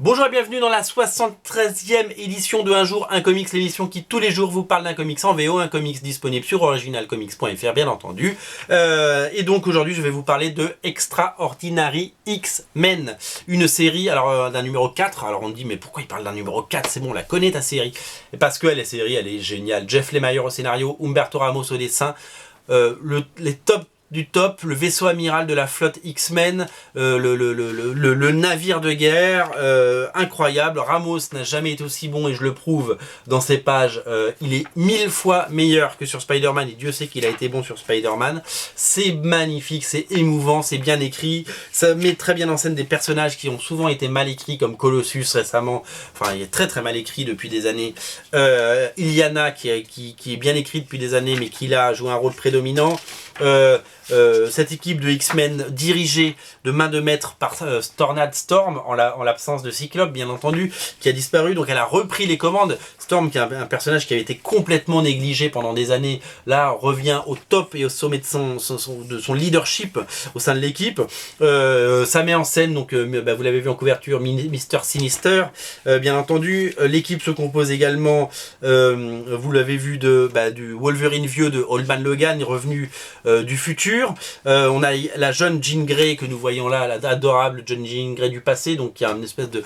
Bonjour et bienvenue dans la 73e édition de Un jour un comics, l'émission qui tous les jours vous parle d'un comics en VO, un comics disponible sur originalcomics.fr bien entendu. Et donc aujourd'hui je vais vous parler de Extraordinary X-Men, une série d'un numéro 4. Alors on me dit mais pourquoi il parle d'un numéro 4? C'est bon, on la connaît ta série. Et parce que la série elle est géniale. Jeff Lemire au scénario, Humberto Ramos au dessin, les tops du top, le vaisseau amiral de la flotte X-Men, le navire de guerre, incroyable. Ramos n'a jamais été aussi bon et je le prouve dans ses pages. Il est 1000 fois meilleur que sur Spider-Man et Dieu sait qu'il a été bon sur Spider-Man. C'est magnifique, c'est émouvant, c'est bien écrit. Ça met très bien en scène des personnages qui ont souvent été mal écrits comme Colossus récemment. Enfin, il est très très mal écrit depuis des années. Illyana qui est bien écrit depuis des années mais qui là joue un rôle prédominant. Cette équipe de X-Men dirigée de main de maître par Tornade Storm en l'absence de Cyclope bien entendu qui a disparu, donc elle a repris les commandes. Storm qui est un personnage qui avait été complètement négligé pendant des années, là revient au top et au sommet de son leadership au sein de l'équipe. Ça met en scène donc vous l'avez vu en couverture, Mr Sinister bien entendu. L'équipe se compose également vous l'avez vu du Wolverine vieux de Old Man Logan revenu du futur. On a la jeune Jean Grey que nous voyons là, la adorable jeune Jean Grey du passé, donc qui a une espèce de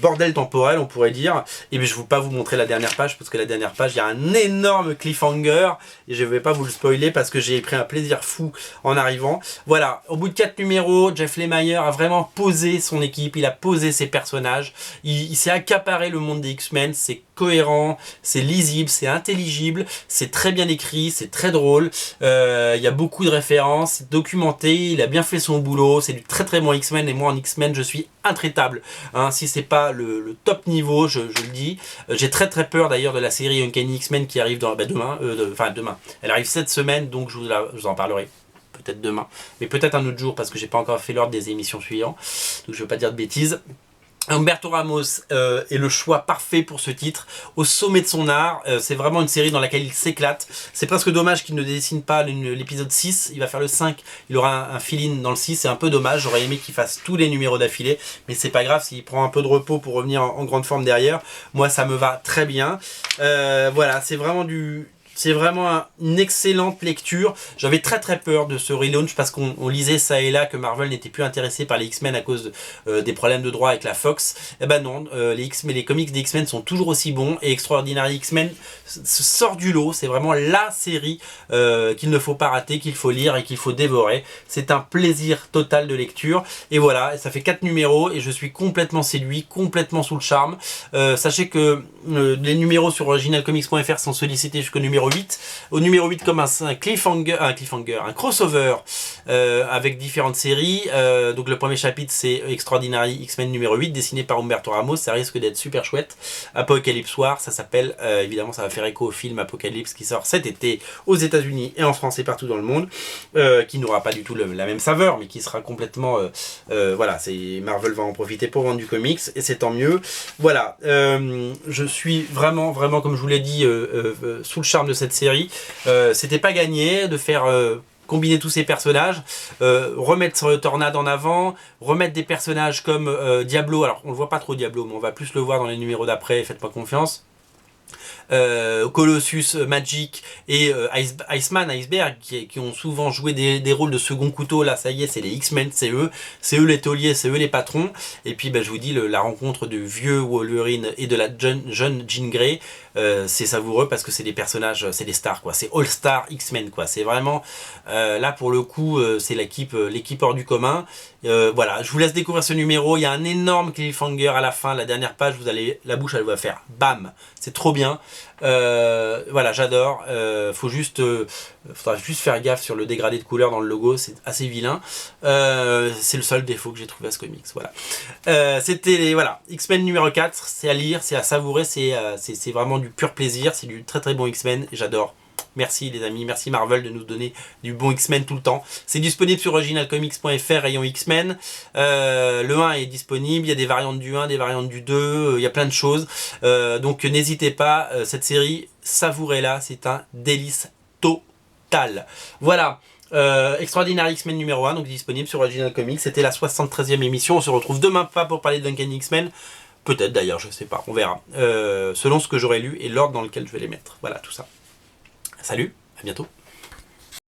bordel temporel on pourrait dire. Et bien je ne vais pas vous montrer la dernière page parce que la dernière page il y a un énorme cliffhanger et je ne vais pas vous le spoiler parce que j'ai pris un plaisir fou en arrivant. Voilà, au bout de 4 numéros, Jeff Lemire a vraiment posé son équipe, il a posé ses personnages, il s'est accaparé le monde des X-Men, c'est cohérent, c'est lisible, c'est intelligible, c'est très bien écrit, c'est très drôle, il y a beaucoup de références, c'est documenté, il a bien fait son boulot, c'est du très très bon X-Men et moi en X-Men je suis intraitable, hein, si c'est pas le top niveau, je le dis. J'ai très très peur d'ailleurs de la série Uncanny X-Men qui arrive demain, demain, elle arrive cette semaine donc je vous en parlerai peut-être demain, mais peut-être un autre jour parce que j'ai pas encore fait l'ordre des émissions suivantes, donc je veux pas dire de bêtises. Humberto Ramos est le choix parfait pour ce titre, au sommet de son art. C'est vraiment une série dans laquelle il s'éclate. C'est presque dommage qu'il ne dessine pas l'épisode 6, il va faire le 5, il aura un fill-in dans le 6, c'est un peu dommage, j'aurais aimé qu'il fasse tous les numéros d'affilée, mais c'est pas grave s'il prend un peu de repos pour revenir en grande forme derrière. Moi ça me va très bien. Voilà, c'est vraiment une excellente lecture. J'avais très très peur de ce relaunch parce qu'on lisait ça et là que Marvel n'était plus intéressé par les X-Men à cause des problèmes de droit avec la Fox. Eh ben non, les comics des X-Men sont toujours aussi bons et Extraordinary X-Men sort du lot. C'est vraiment la série qu'il ne faut pas rater, qu'il faut lire et qu'il faut dévorer. C'est un plaisir total de lecture. Et voilà, ça fait 4 numéros et je suis complètement séduit, complètement sous le charme. Sachez que les numéros sur originalcomics.fr sont sollicités jusqu'au numéro 8. Au numéro 8 comme un crossover avec différentes séries. Donc le premier chapitre c'est Extraordinary X-Men numéro 8 dessiné par Humberto Ramos, ça risque d'être super chouette. Apocalypse War, ça s'appelle, évidemment ça va faire écho au film Apocalypse qui sort cet été aux États-Unis et en France et partout dans le monde, qui n'aura pas du tout la même saveur mais qui sera complètement voilà, Marvel va en profiter pour vendre du comics et c'est tant mieux. Voilà, je suis vraiment comme je vous l'ai dit sous le charme de cette série. C'était pas gagné de faire combiner tous ces personnages, remettre Tornade en avant, remettre des personnages comme Diablo. Alors on le voit pas trop Diablo mais on va plus le voir dans les numéros d'après, faites-moi confiance. Colossus, Magic et Iceberg qui ont souvent joué des rôles de second couteau. Là ça y est, c'est les X-Men, c'est eux les tauliers, c'est eux les patrons. Et puis je vous dis la rencontre du vieux Wolverine et de la jeune Jean Grey, c'est savoureux parce que c'est des personnages, c'est des stars quoi, c'est All Star X-Men quoi, c'est vraiment là pour le coup c'est l'équipe hors du commun. Voilà, je vous laisse découvrir ce numéro, il y a un énorme cliffhanger à la fin, la dernière page, la bouche elle va faire bam, c'est trop bien. Voilà, j'adore. Faudra juste faire gaffe sur le dégradé de couleur dans le logo, c'est assez vilain. C'est le seul défaut que j'ai trouvé à ce comics. Voilà. C'était voilà, X-Men numéro 4, c'est à lire, c'est à savourer, c'est vraiment du pur plaisir, c'est du très très bon X-Men, j'adore. Merci les amis, merci Marvel de nous donner du bon X-Men tout le temps. C'est disponible sur originalcomics.fr, rayon X-Men. Le 1 est disponible, il y a des variantes du 1, des variantes du 2, il y a plein de choses. Donc n'hésitez pas, cette série, savourez-la, c'est un délice total. Voilà. Extraordinaire X-Men numéro 1, donc disponible sur Original Comics. C'était la 73e émission. On se retrouve demain pas pour parler d'Uncanny X-Men. Peut-être d'ailleurs, je sais pas, on verra. Selon ce que j'aurai lu et l'ordre dans lequel je vais les mettre. Voilà, tout ça. Salut, à bientôt.